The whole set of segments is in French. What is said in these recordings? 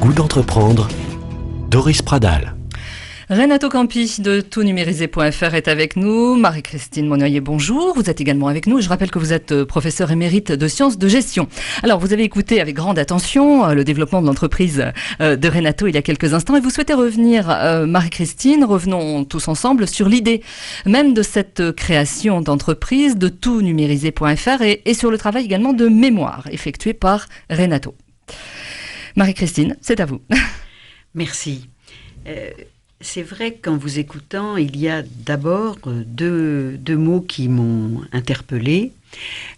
goût d'entreprendre, Doris Pradal. Renato Campi de toutnumériser.fr est avec nous. Marie-Christine Monnoyer, bonjour. Vous êtes également avec nous. Je rappelle que vous êtes professeur émérite de sciences de gestion. Alors, vous avez écouté avec grande attention le développement de l'entreprise de Renato il y a quelques instants et vous souhaitez revenir, Marie-Christine, revenons tous ensemble sur l'idée même de cette création d'entreprise de toutnumériser.fr et sur le travail également de mémoire effectué par Renato. Marie-Christine, c'est à vous. Merci. C'est vrai qu'en vous écoutant, il y a d'abord deux mots qui m'ont interpellée.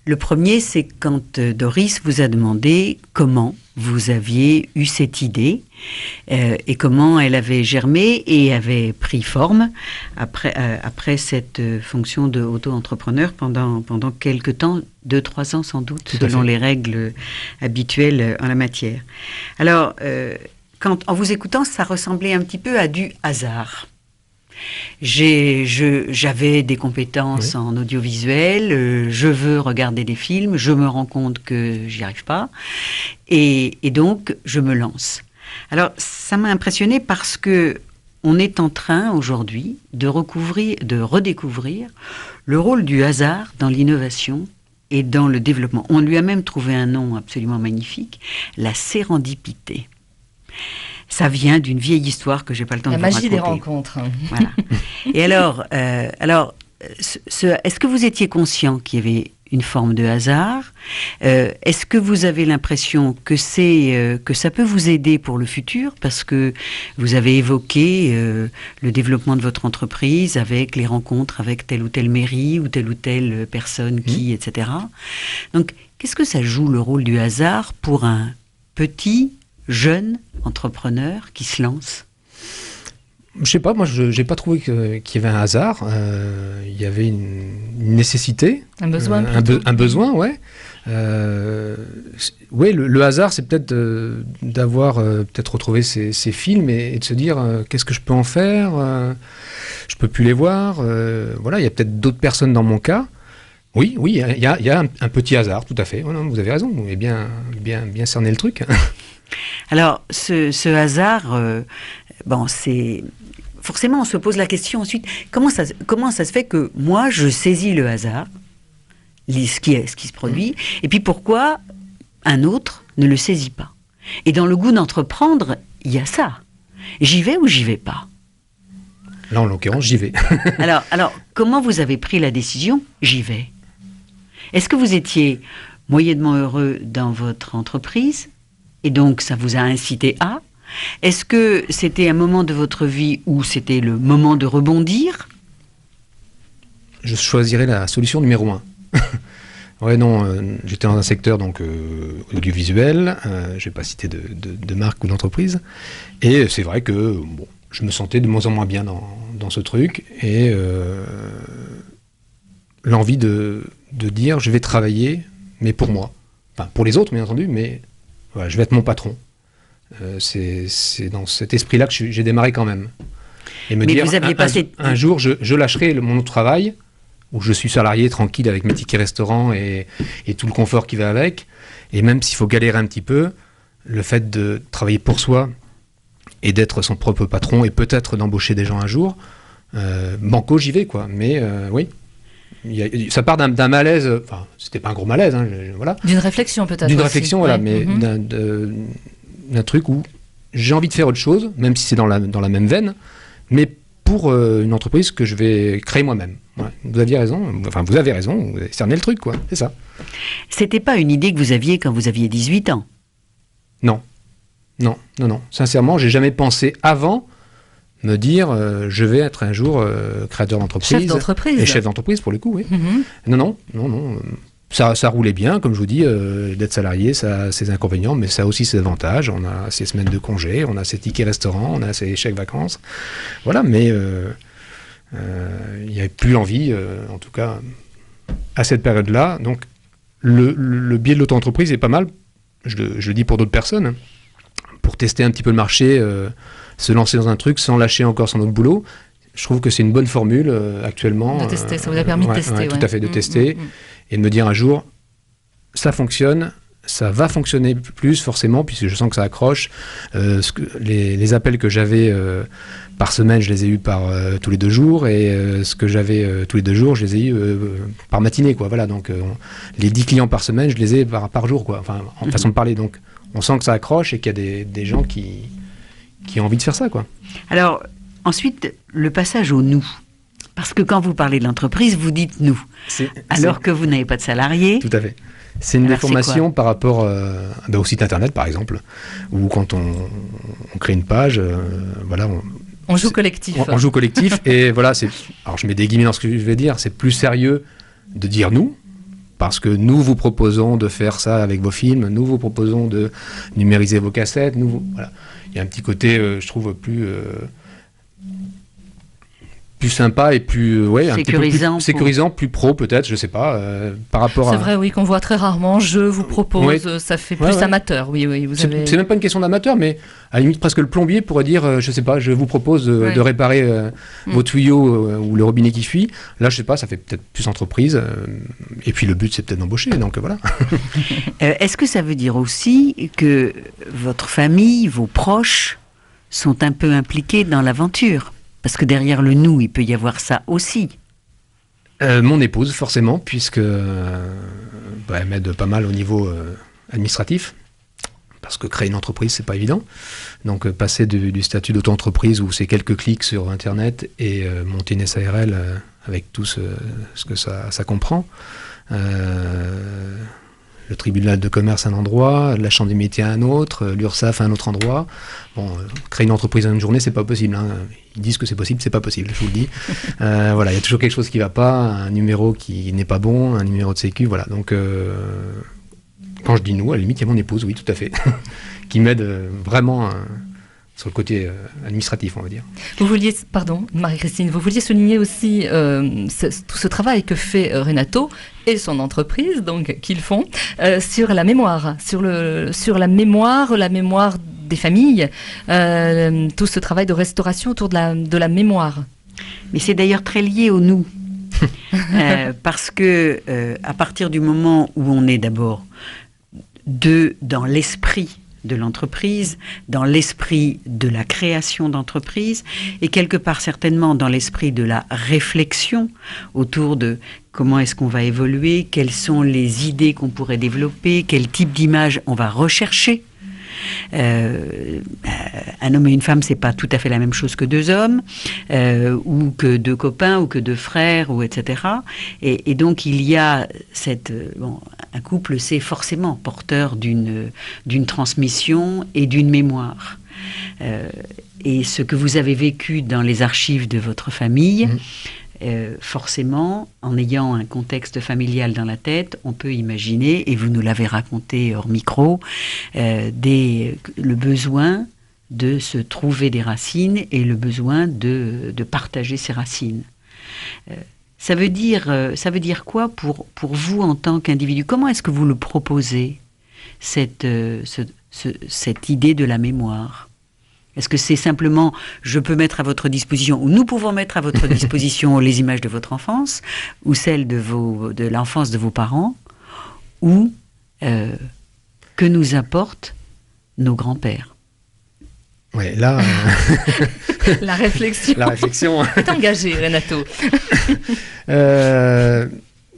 Le premier, c'est quand Doris vous a demandé comment vous aviez eu cette idée et comment elle avait germé et avait pris forme après cette fonction de auto-entrepreneur pendant quelques temps, 2-3 ans sans doute, selon les règles habituelles en la matière. Alors, en vous écoutant, ça ressemblait un petit peu à du hasard. J'avais des compétences en audiovisuel, je veux regarder des films, je me rends compte que j'y arrive pas, et donc je me lance. Alors, ça m'a impressionnée parce que on est en train aujourd'hui de redécouvrir le rôle du hasard dans l'innovation et dans le développement. On lui a même trouvé un nom absolument magnifique, la sérendipité. Ça vient d'une vieille histoire que j'ai pas le temps de vous raconter. La magie des rencontres. Voilà. Et alors, est-ce que vous étiez conscient qu'il y avait une forme de hasard ? Est-ce que vous avez l'impression que ça peut vous aider pour le futur ? Parce que vous avez évoqué le développement de votre entreprise avec les rencontres avec telle ou telle mairie ou telle personne etc. Donc, qu'est-ce que ça joue le rôle du hasard pour un petit jeune entrepreneur qui se lance? Je sais pas, moi j'ai pas trouvé qu'il y avait un hasard, il y avait une nécessité. Un besoin un besoin, ouais. Oui, le hasard c'est peut-être d'avoir peut-être retrouvé ces films et de se dire qu'est-ce que je peux en faire, je peux plus les voir, voilà, il y a peut-être d'autres personnes dans mon cas. Oui, il y a un petit hasard, tout à fait, voilà, vous avez raison, vous avez bien cerné le truc. Alors, ce hasard, c'est... Forcément, on se pose la question ensuite, comment ça se fait que moi, je saisis le hasard, ce qui se produit, et puis pourquoi un autre ne le saisit pas? Et dans le goût d'entreprendre, il y a ça. J'y vais ou j'y vais pas? Là, en l'occurrence, j'y vais. alors, comment vous avez pris la décision? J'y vais. Est-ce que vous étiez moyennement heureux dans votre entreprise? Et donc, ça vous a incité à? Est-ce que c'était un moment de votre vie où c'était le moment de rebondir? Je choisirais la solution numéro 1. Ouais, non, j'étais dans un secteur donc audiovisuel, je ne vais pas citer de marque ou d'entreprise, et c'est vrai que je me sentais de moins en moins bien dans ce truc, et l'envie de dire je vais travailler, mais pour moi. Enfin, pour les autres, bien entendu, mais... Voilà, je vais être mon patron. C'est dans cet esprit-là que j'ai démarré quand même. Et me dire, vous aviez passé... un jour, je lâcherai mon autre travail, où je suis salarié tranquille avec mes tickets restaurants et tout le confort qui va avec. Et même s'il faut galérer un petit peu, le fait de travailler pour soi et d'être son propre patron et peut-être d'embaucher des gens un jour, banco, j'y vais, quoi. Mais oui. Ça part d'un malaise, enfin, c'était pas un gros malaise, hein, voilà. D'une réflexion peut-être. D'une réflexion, voilà, mais d'un truc où j'ai envie de faire autre chose, même si c'est dans la même veine, mais pour une entreprise que je vais créer moi-même. Ouais, vous avez raison, vous avez cerné le truc, quoi, c'est ça. C'était pas une idée que vous aviez quand vous aviez 18 ans? Non. Sincèrement, j'ai jamais pensé avant me dire je vais être un jour créateur d'entreprise. Chef d'entreprise. Et chef d'entreprise pour le coup, oui. Non. Ça roulait bien, comme je vous dis, d'être salarié, ça a ses inconvénients, mais ça a aussi ses avantages. On a ses semaines de congé, on a ses tickets restaurants, on a ses chèques vacances. Voilà, mais il n'y avait plus l'envie, en tout cas, à cette période-là. Donc, le biais de l'auto-entreprise est pas mal, je le dis pour d'autres personnes, pour tester un petit peu le marché, se lancer dans un truc sans lâcher encore son autre boulot. Je trouve que c'est une bonne formule actuellement. De tester, ça vous a permis de tester. Tout à fait, de tester et de me dire un jour, ça fonctionne, ça va fonctionner plus forcément, puisque je sens que ça accroche. Les appels que j'avais par semaine, je les ai eus par tous les 2 jours, et ce que j'avais tous les 2 jours, je les ai eus par matinée, quoi. Voilà, donc les 10 clients par semaine, je les ai par jour, quoi. Enfin, en façon de parler. Donc, on sent que ça accroche et qu'il y a des gens qui ont envie de faire ça, quoi. Alors, ensuite, le passage au « nous ». Parce que quand vous parlez de l'entreprise, vous dites « nous ». Alors que vous n'avez pas de salariés. Tout à fait. C'est une déformation par rapport au site internet, par exemple, où quand on crée une page, voilà... On joue collectif. On joue collectif, et voilà, alors je mets des guillemets dans ce que je vais dire, c'est plus sérieux de dire « nous », parce que nous vous proposons de faire ça avec vos films, nous vous proposons de numériser vos cassettes, voilà. Il y a un petit côté, je trouve, plus sympa et plus sécurisant, plus pro peut-être, je sais pas, par rapport C'est vrai, oui, qu'on voit très rarement. Je vous propose, ça fait plus amateur. Oui, c'est même pas une question d'amateur, mais à la limite presque le plombier pourrait dire, je sais pas, je vous propose de réparer vos tuyaux ou le robinet qui fuit. Là, je sais pas, ça fait peut-être plus entreprise. Et puis le but, c'est peut-être d'embaucher, donc voilà. Est-ce que ça veut dire aussi que votre famille, vos proches, sont un peu impliqués dans l'aventure? Parce que derrière le « nous », il peut y avoir ça aussi. Mon épouse, forcément, puisque elle m'aide pas mal au niveau administratif, parce que créer une entreprise, c'est pas évident. Donc passer du statut d'auto-entreprise où c'est quelques clics sur Internet et monter une SARL avec tout ce que ça comprend. Le tribunal de commerce à un endroit, la chambre des métiers à un autre, l'URSSAF à un autre endroit. Bon, créer une entreprise en une journée, c'est pas possible, hein. Ils disent que c'est possible, c'est pas possible, je vous le dis. Voilà, il y a toujours quelque chose qui va pas, un numéro qui n'est pas bon, un numéro de sécu, voilà. Donc, quand je dis nous, à la limite, il y a mon épouse, oui, tout à fait, qui m'aide vraiment sur le côté administratif, on va dire. Vous vouliez, pardon, Marie-Christine, vous vouliez souligner aussi tout ce travail que fait Renato et son entreprise, donc qu'ils font, sur la mémoire, sur la mémoire des familles, tout ce travail de restauration autour de la mémoire. Mais c'est d'ailleurs très lié au nous, parce que à partir du moment où on est d'abord dans l'esprit de l'entreprise, dans l'esprit de la création d'entreprise, et quelque part certainement dans l'esprit de la réflexion autour de comment est-ce qu'on va évoluer, quelles sont les idées qu'on pourrait développer, quel type d'image on va rechercher. Un homme et une femme, c'est pas tout à fait la même chose que 2 hommes, ou que 2 copains, ou que 2 frères, ou etc. Et donc il y a un couple, c'est forcément porteur d'une transmission et d'une mémoire. Et ce que vous avez vécu dans les archives de votre famille, forcément, en ayant un contexte familial dans la tête, on peut imaginer, et vous nous l'avez raconté hors micro, le besoin de se trouver des racines et le besoin de partager ces racines. Ça veut dire quoi pour vous en tant qu'individu? Comment est-ce que vous le proposez, cette idée de la mémoire? Est-ce que c'est simplement, je peux mettre à votre disposition, ou nous pouvons mettre à votre disposition les images de votre enfance, ou celles de l'enfance de vos parents, ou que nous apportent nos grands-pères? Oui, là... La réflexion. C'est engagé, Renato.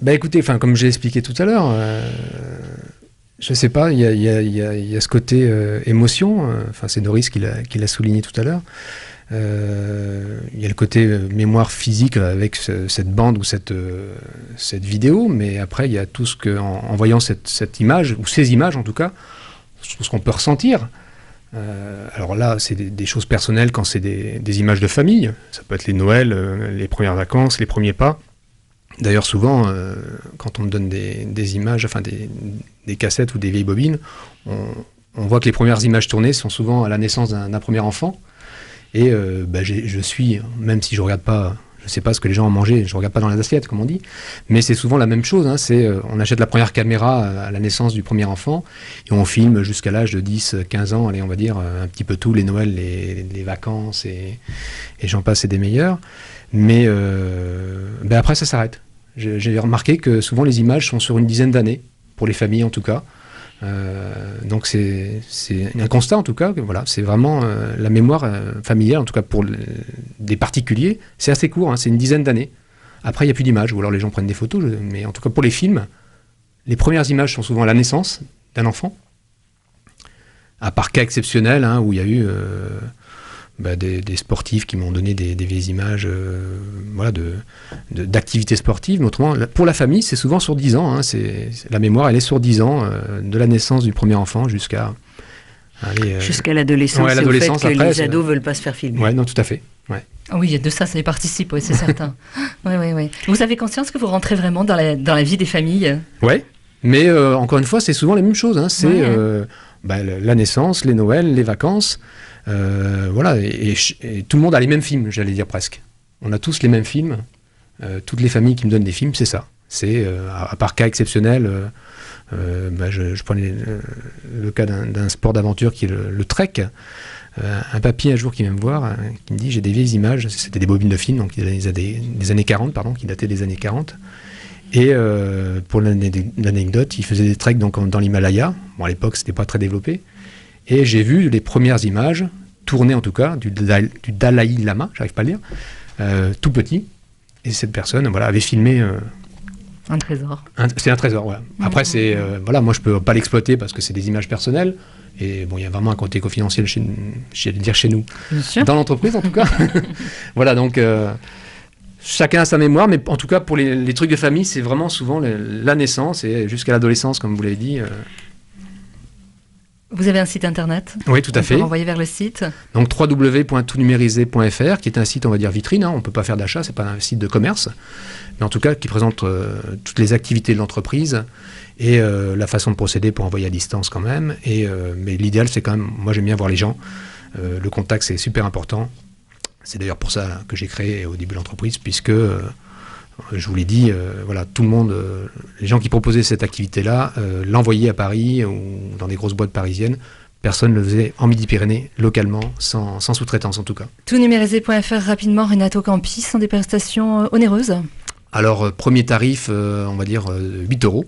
Écoutez, comme j'ai expliqué tout à l'heure... je sais pas, il y a ce côté émotion, c'est Doris qui l'a souligné tout à l'heure. Il y a le côté mémoire physique avec cette bande ou cette vidéo, mais après il y a tout ce que, en voyant cette image, ou ces images en tout cas, tout ce qu'on peut ressentir. Alors là, c'est des choses personnelles quand c'est des images de famille. Ça peut être les Noëls, les premières vacances, les premiers pas. D'ailleurs, souvent, quand on me donne des images, des cassettes ou des vieilles bobines, on voit que les premières images tournées sont souvent à la naissance d'un premier enfant. Et je suis, même si je regarde pas, je sais pas ce que les gens ont mangé, je regarde pas dans les assiettes, comme on dit, mais c'est souvent la même chose. Hein, on achète la première caméra à la naissance du premier enfant et on filme jusqu'à l'âge de 10-15 ans, allez, on va dire un petit peu tout, les Noëls, les vacances et j'en passe, c'est des meilleurs. Mais après, ça s'arrête. J'ai remarqué que souvent les images sont sur une dizaine d'années, pour les familles en tout cas. Donc c'est un constat en tout cas, que, voilà, c'est vraiment la mémoire familiale, en tout cas pour des particuliers, c'est assez court, hein, c'est une dizaine d'années. Après il n'y a plus d'images, ou alors les gens prennent des photos, mais en tout cas pour les films, les premières images sont souvent à la naissance d'un enfant, à part cas exceptionnels, hein, où il y a eu des sportifs qui m'ont donné des vieilles images voilà, d'activités sportives. Mais autrement, pour la famille, c'est souvent sur 10 ans. Hein, la mémoire, elle est sur 10 ans, de la naissance du premier enfant jusqu'à l'adolescence. Ouais, et au fait que après, les ados ne veulent pas se faire filmer. Oui, non, tout à fait. Ouais. Ah oui, il y a de ça y participe, ouais, c'est certain. Oui. Vous avez conscience que vous rentrez vraiment dans la vie des familles? Oui, mais encore une fois, c'est souvent la même chose. Hein, c'est la naissance, les Noëls, les vacances. Voilà, et tout le monde a les mêmes films, j'allais dire presque. On a tous les mêmes films. Toutes les familles qui me donnent des films, c'est ça. C'est, à part cas exceptionnel, je prenais le cas d'un sport d'aventure qui est le trek. Un papy un jour qui vient me voir, qui me dit j'ai des vieilles images, c'était des bobines de films, donc des années 40, pardon, qui dataient des années 40. Et pour l'anecdote, il faisait des treks donc, dans l'Himalaya. Bon, à l'époque, c'était pas très développé. Et j'ai vu les premières images, tournées en tout cas, du Dalai Lama, j'arrive pas à le dire, tout petit. Et cette personne avait filmé... un trésor. C'est un trésor, voilà. Après, moi je peux pas l'exploiter parce que c'est des images personnelles. Et bon, il y a vraiment un côté confidentiel chez nous. Bien sûr. Dans l'entreprise en tout cas. Voilà, donc... chacun a sa mémoire, mais en tout cas, pour les trucs de famille, c'est vraiment souvent la naissance et jusqu'à l'adolescence, comme vous l'avez dit. Vous avez un site internet? Oui, tout à fait. On peut renvoyer vers le site. Donc www.toutnumérisé.fr, qui est un site, on va dire, vitrine. Hein, on ne peut pas faire d'achat, c'est pas un site de commerce. Mais en tout cas, qui présente toutes les activités de l'entreprise et la façon de procéder pour envoyer à distance quand même. Mais l'idéal, c'est quand même, moi j'aime bien voir les gens. Le contact, c'est super important. C'est d'ailleurs pour ça que j'ai créé au début l'entreprise, puisque, je vous l'ai dit, tout le monde, les gens qui proposaient cette activité-là, l'envoyaient à Paris ou dans des grosses boîtes parisiennes. Personne ne le faisait en Midi-Pyrénées, localement, sans sous-traitance en tout cas. Toutnumérisé.fr, rapidement, Renato Campi, sont des prestations onéreuses? Alors, premier tarif, on va dire 8 €.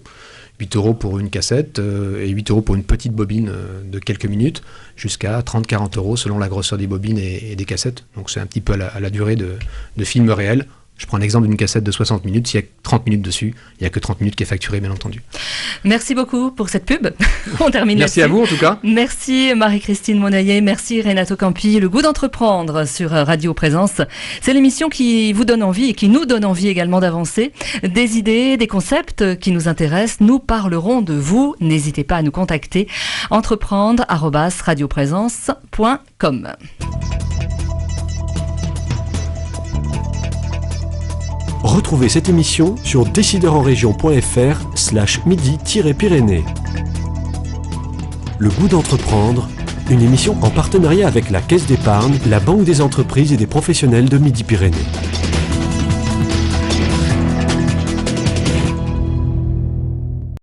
8 € pour une cassette et 8 € pour une petite bobine de quelques minutes, jusqu'à 30-40 € selon la grosseur des bobines et des cassettes. Donc c'est un petit peu à la durée de film réel. Je prends l'exemple d'une cassette de 60 minutes, s'il y a 30 minutes dessus, il n'y a que 30 minutes qui est facturé, bien entendu. Merci beaucoup pour cette pub. On termine Merci là-dessus. à vous en tout cas. Merci Marie-Christine Monnoyer, merci Renato Campi. Le goût d'entreprendre sur Radio Présence. C'est l'émission qui vous donne envie et qui nous donne envie également d'avancer. Des idées, des concepts qui nous intéressent, nous parlerons de vous. N'hésitez pas à nous contacter. entreprendre@radioprésence.com. Retrouvez cette émission sur décideurenrégion.fr/midi-pyrénées. Le goût d'entreprendre, une émission en partenariat avec la Caisse d'épargne, la Banque des entreprises et des professionnels de Midi-Pyrénées.